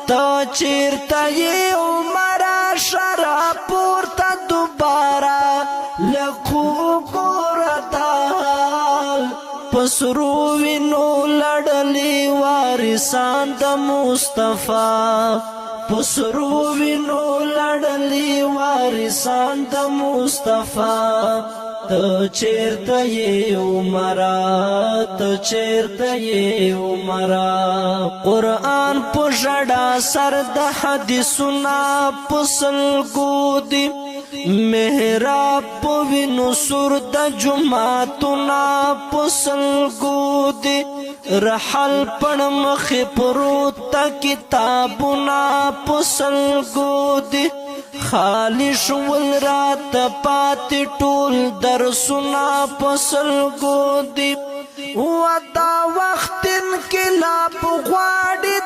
تا چیرته یې عمره شراب پورته دوباره لکو ګورتال پسرو وینو لړلی وارثان د مصطفی پسرو وینو لړلی وارثان د مصطفی ته چیرته یې عمره ته چیرته یې عمره قرآن په ژړا سر د حدیثونه په سلګو دی محراب په وینو سور د جماعتونه په سلګو دی رحل پړ مخې پروت کتابونه په سلګو دی خالی شول رات پاتې ټول درسونه په سلګو دی و دا وخت انقلاب غواړي